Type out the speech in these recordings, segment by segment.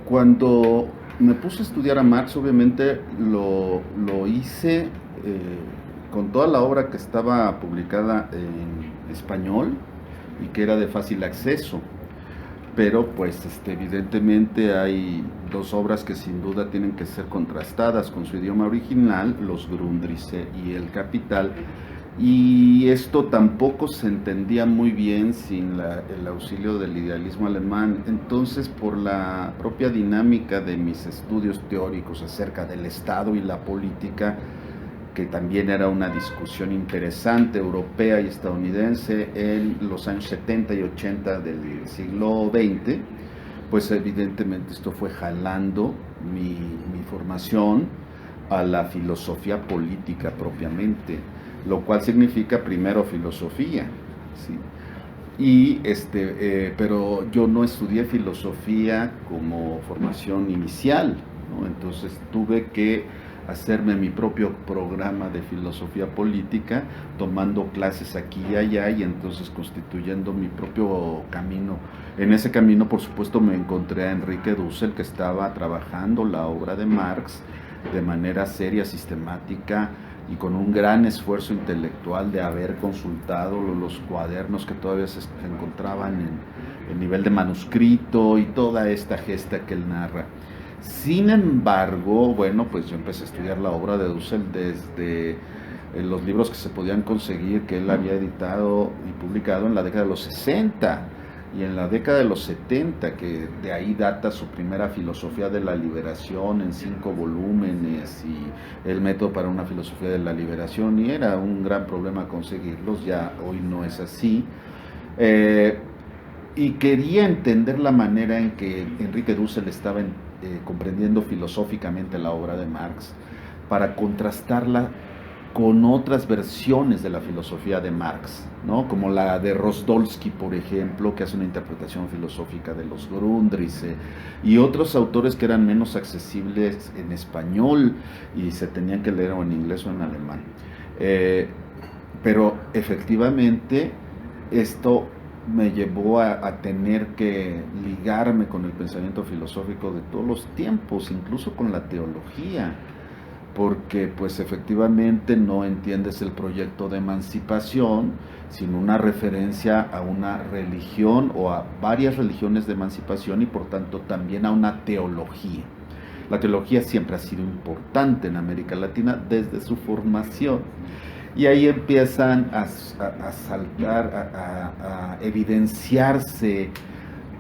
Cuando me puse a estudiar a Marx, obviamente lo hice con toda la obra que estaba publicada en español y que era de fácil acceso. Pero pues evidentemente hay dos obras que sin duda tienen que ser contrastadas con su idioma original, los Grundrisse y el Capital, y esto tampoco se entendía muy bien sin el auxilio del idealismo alemán. Entonces, por la propia dinámica de mis estudios teóricos acerca del Estado y la política, que también era una discusión interesante, europea y estadounidense, en los años 70 y 80 del siglo XX, pues evidentemente esto fue jalando mi formación a la filosofía política propiamente, lo cual significa primero filosofía, ¿sí? Pero yo no estudié filosofía como formación inicial, ¿no? Entonces tuve que hacerme mi propio programa de filosofía política, tomando clases aquí y allá, y entonces constituyendo mi propio camino. En ese camino, por supuesto, me encontré a Enrique Dussel, que estaba trabajando la obra de Marx de manera seria, sistemática, y con un gran esfuerzo intelectual de haber consultado los cuadernos que todavía se encontraban en nivel de manuscrito y toda esta gesta que él narra. Sin embargo, bueno, pues yo empecé a estudiar la obra de Dussel desde los libros que se podían conseguir, que él había editado y publicado en la década de los 60 y en la década de los 70, que de ahí data su primera filosofía de la liberación en 5 volúmenes y el método para una filosofía de la liberación, y era un gran problema conseguirlos, ya hoy no es así. Y quería entender la manera en que Enrique Dussel estaba comprendiendo filosóficamente la obra de Marx, para contrastarla con otras versiones de la filosofía de Marx, ¿no? Como la de Rosdolsky, por ejemplo, que hace una interpretación filosófica de los Grundrisse, y otros autores que eran menos accesibles en español y se tenían que leer o en inglés o en alemán. Pero efectivamente esto me llevó a tener que ligarme con el pensamiento filosófico de todos los tiempos, incluso con la teología, porque pues efectivamente no entiendes el proyecto de emancipación sin una referencia a una religión o a varias religiones de emancipación, y por tanto también a una teología. La teología siempre ha sido importante en América Latina desde su formación. Y ahí empiezan a saltar, a evidenciarse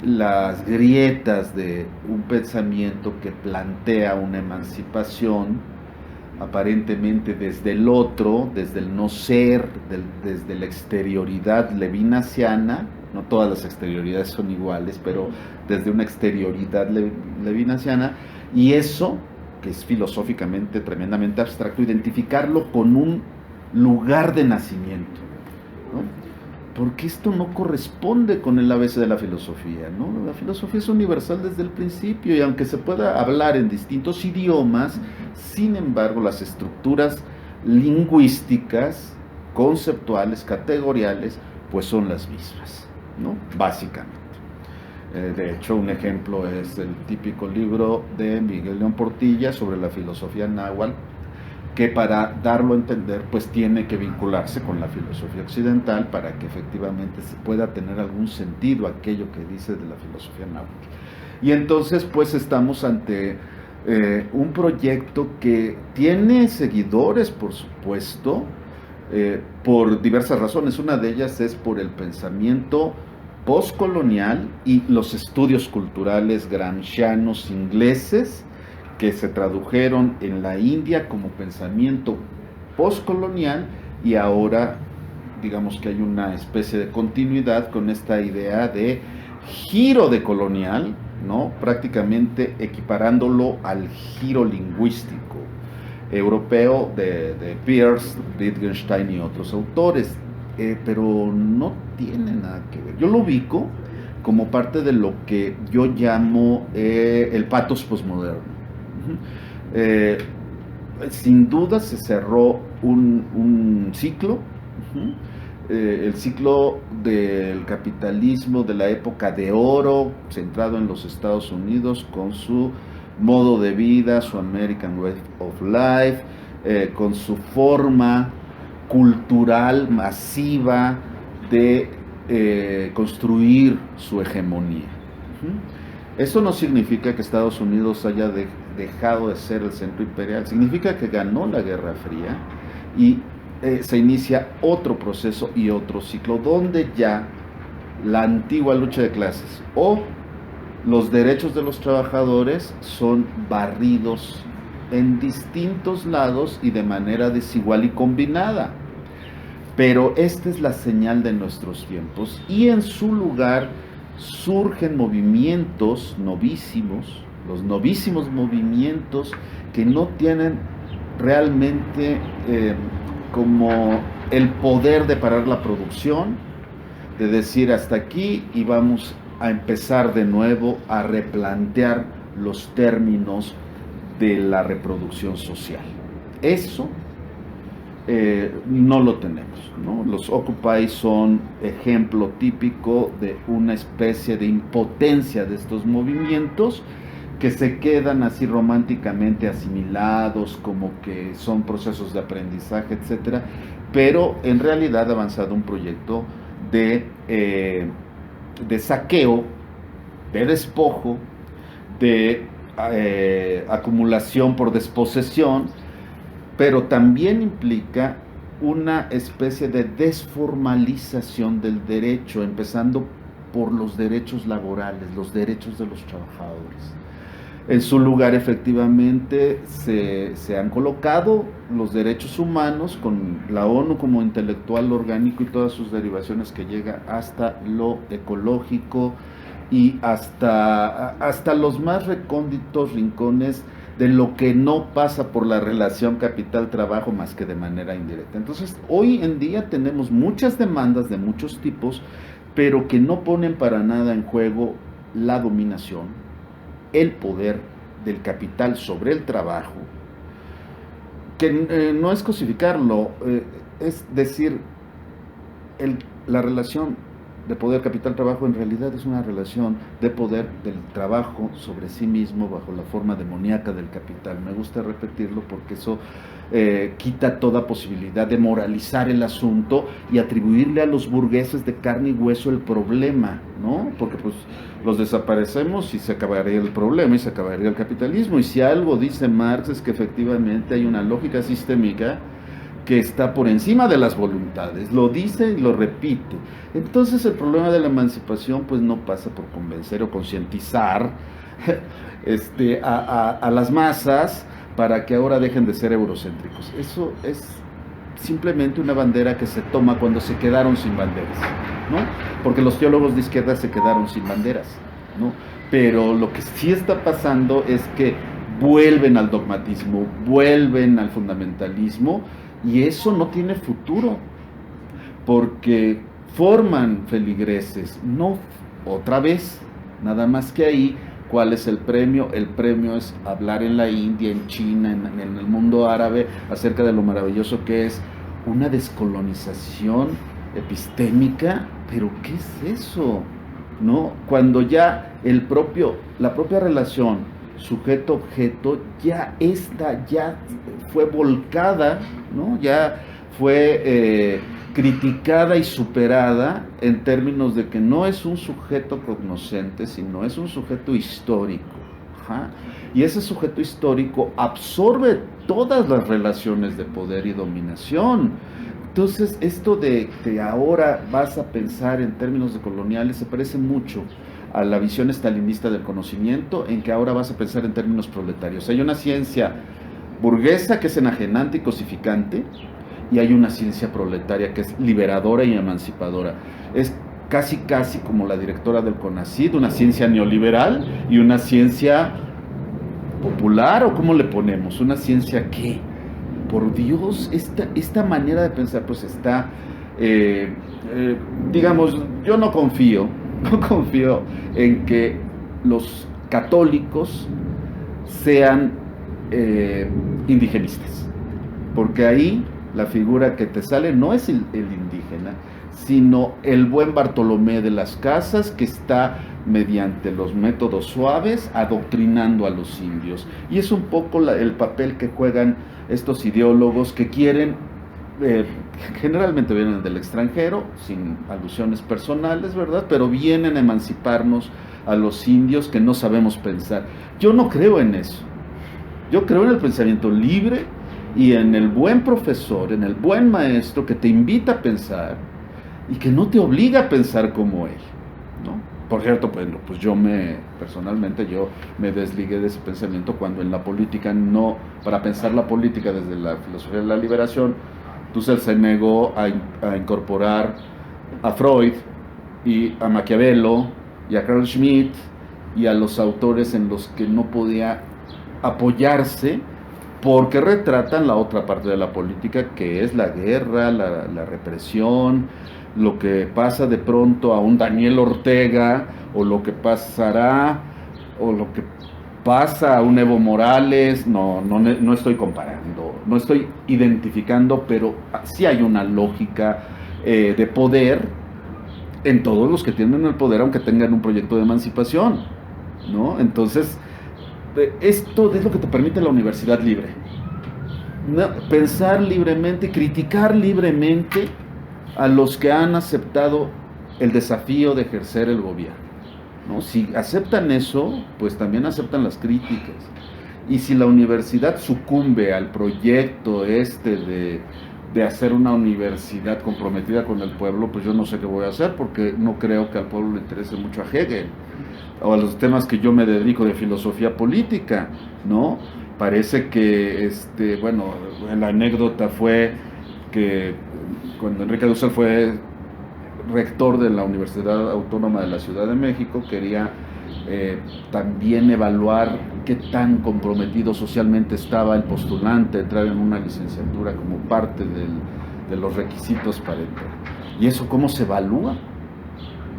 las grietas de un pensamiento que plantea una emancipación aparentemente desde el otro, desde el no ser, desde la exterioridad levinasiana. No todas las exterioridades son iguales, pero desde una exterioridad levinasiana, y eso, que es filosóficamente tremendamente abstracto, identificarlo con un lugar de nacimiento, ¿no? Porque esto no corresponde con el ABC de la filosofía, ¿no? La filosofía es universal desde el principio, y aunque se pueda hablar en distintos idiomas, sin embargo, las estructuras lingüísticas, conceptuales, categoriales, pues son las mismas, ¿no? Básicamente. De hecho, un ejemplo es el típico libro de Miguel León Portilla sobre la filosofía náhuatl, que para darlo a entender pues tiene que vincularse con la filosofía occidental para que efectivamente se pueda tener algún sentido aquello que dice de la filosofía náhuatl. Y entonces pues estamos ante un proyecto que tiene seguidores, por supuesto, por diversas razones. Una de ellas es por el pensamiento postcolonial y los estudios culturales gramscianos ingleses, que se tradujeron en la India como pensamiento postcolonial, y ahora digamos que hay una especie de continuidad con esta idea de giro decolonial, ¿no? Prácticamente equiparándolo al giro lingüístico europeo de Peirce, Wittgenstein y otros autores, pero no tiene nada que ver. Yo lo ubico como parte de lo que yo llamo el pathos postmoderno. Sin duda se cerró un ciclo. el ciclo del capitalismo de la época de oro, centrado en los Estados Unidos, con su modo de vida, su American Way of Life, con su forma cultural masiva de construir su hegemonía. Eso no significa que Estados Unidos haya dejado de ser el centro imperial, significa que ganó la Guerra Fría y se inicia otro proceso y otro ciclo donde ya la antigua lucha de clases o los derechos de los trabajadores son barridos en distintos lados y de manera desigual y combinada. Pero esta es la señal de nuestros tiempos y en su lugar surgen movimientos novísimos, los novísimos movimientos que no tienen realmente como el poder de parar la producción, de decir hasta aquí y vamos a empezar de nuevo a replantear los términos de la reproducción social. Eso no lo tenemos, ¿no? Los Occupy son ejemplo típico de una especie de impotencia de estos movimientos que se quedan así románticamente asimilados como que son procesos de aprendizaje, etcétera, pero en realidad ha avanzado un proyecto de saqueo, de despojo, de acumulación por desposesión, pero también implica una especie de desformalización del derecho, empezando por los derechos laborales, los derechos de los trabajadores. En su lugar, efectivamente, se han colocado los derechos humanos con la ONU como intelectual orgánico y todas sus derivaciones que llega hasta lo ecológico y hasta los más recónditos rincones de lo que no pasa por la relación capital-trabajo más que de manera indirecta. Entonces, hoy en día tenemos muchas demandas de muchos tipos, pero que no ponen para nada en juego la dominación, el poder del capital sobre el trabajo, que no es cosificarlo, es decir, la relación de poder capital-trabajo en realidad es una relación de poder del trabajo sobre sí mismo bajo la forma demoníaca del capital. Me gusta repetirlo porque eso quita toda posibilidad de moralizar el asunto y atribuirle a los burgueses de carne y hueso el problema, ¿no? Porque pues los desaparecemos y se acabaría el problema y se acabaría el capitalismo. Y si algo dice Marx es que efectivamente hay una lógica sistémica que está por encima de las voluntades, lo dice y lo repite. Entonces el problema de la emancipación pues no pasa por convencer o concientizar a las masas para que ahora dejen de ser eurocéntricos. Eso es simplemente una bandera que se toma cuando se quedaron sin banderas, ¿no? Porque los teólogos de izquierda se quedaron sin banderas, ¿no? Pero lo que sí está pasando es que vuelven al dogmatismo, vuelven al fundamentalismo, y eso no tiene futuro, porque forman feligreses, no otra vez, nada más que ahí. ¿Cuál es el premio? El premio es hablar en la India, en China, en el mundo árabe, acerca de lo maravilloso que es una descolonización epistémica. ¿Pero qué es eso? ¿No? Cuando ya la propia relación sujeto-objeto ya fue volcada, ¿no? Ya fue criticada y superada en términos de que no es un sujeto cognoscente, sino es un sujeto histórico. Ajá. Y ese sujeto histórico absorbe todas las relaciones de poder y dominación. Entonces, esto de que ahora vas a pensar en términos de coloniales se parece mucho a la visión estalinista del conocimiento, en que ahora vas a pensar en términos proletarios. Hay una ciencia burguesa que es enajenante y cosificante, y hay una ciencia proletaria que es liberadora y emancipadora. Es casi como la directora del CONACYT, una ciencia neoliberal y una ciencia popular, o ¿cómo le ponemos? ¿Una ciencia qué? Por Dios, esta manera de pensar pues está, digamos, yo no confío en que los católicos sean indigenistas, porque ahí la figura que te sale no es el indígena, sino el buen Bartolomé de las Casas que está mediante los métodos suaves adoctrinando a los indios. Y es un poco el papel que juegan estos ideólogos que quieren, generalmente vienen del extranjero, sin alusiones personales, ¿verdad? Pero vienen a emanciparnos a los indios que no sabemos pensar. Yo no creo en eso. Yo creo en el pensamiento libre y en el buen profesor, en el buen maestro que te invita a pensar y que no te obliga a pensar como él, ¿no? Por cierto, pues personalmente yo me desligué de ese pensamiento cuando en la política no, para pensar la política desde la filosofía de la liberación, Dussel se negó a incorporar a Freud y a Maquiavelo y a Carl Schmitt y a los autores en los que no podía apoyarse porque retratan la otra parte de la política, que es la guerra, la represión, lo que pasa de pronto a un Daniel Ortega, o lo que pasará, o lo que pasa a un Evo Morales. No estoy comparando, no estoy identificando, pero sí hay una lógica de poder en todos los que tienen el poder, aunque tengan un proyecto de emancipación, ¿no? Entonces, esto es lo que te permite la universidad libre. Pensar libremente, criticar libremente a los que han aceptado el desafío de ejercer el gobierno, ¿no? Si aceptan eso, pues también aceptan las críticas. Y si la universidad sucumbe al proyecto de hacer una universidad comprometida con el pueblo, pues yo no sé qué voy a hacer, porque no creo que al pueblo le interese mucho a Hegel o a los temas que yo me dedico de filosofía política, ¿no? Parece que, la anécdota fue que cuando Enrique Dussel fue rector de la Universidad Autónoma de la Ciudad de México, quería también evaluar qué tan comprometido socialmente estaba el postulante a entrar en una licenciatura como parte de los requisitos para entrar. ¿Y eso cómo se evalúa?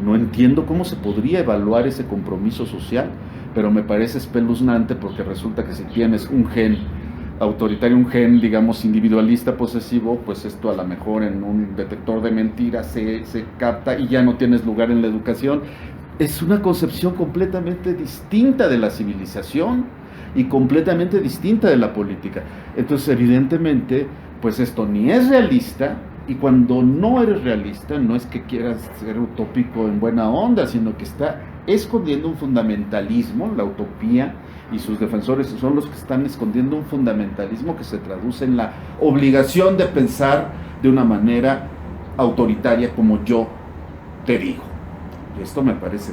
No entiendo cómo se podría evaluar ese compromiso social, pero me parece espeluznante porque resulta que si tienes un gen autoritario, un gen, digamos, individualista posesivo, pues esto a lo mejor en un detector de mentiras se capta y ya no tienes lugar en la educación. Es una concepción completamente distinta de la civilización y completamente distinta de la política. Entonces, evidentemente, pues esto ni es realista, y cuando no eres realista, no es que quieras ser utópico en buena onda, sino que está escondiendo un fundamentalismo. La utopía y sus defensores son los que están escondiendo un fundamentalismo que se traduce en la obligación de pensar de una manera autoritaria, como yo te digo. Y esto me parece